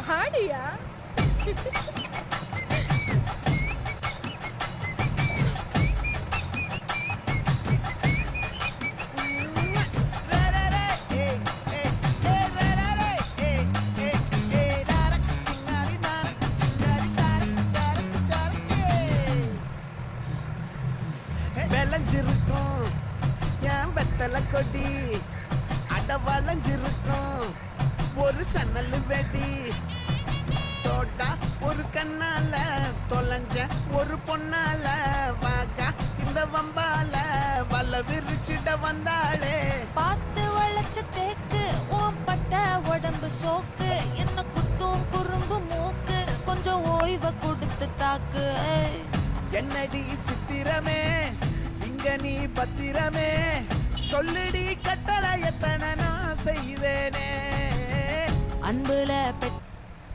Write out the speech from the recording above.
ஆடியா? விளைஞ்சிருக்கும் என் வெத்தலை கொடி அட வளைஞ்சிருக்கும் ஒரு சன்னல் வெடி தோட்டா ஒரு கண்ணால தொலைஞ்ச ஒரு பொண்ணால வாக்கா இந்த வம்பால வல்ல விரிச்சிட வந்தாளே. பார்த்து வளைச்ச தேக்கு உன் பட்ட உடம்பு சோக்கு என்ன குத்தும் குறும்பு மூக்கு கொஞ்சம் ஓய்வை கொடுத்து தாக்கு. என்னடி சித்திரமே இங்க நீ பத்திரமே சொல்லுடி கட்டளை எத்தனை நான் செய்வேனே. அன்புல பெற்ற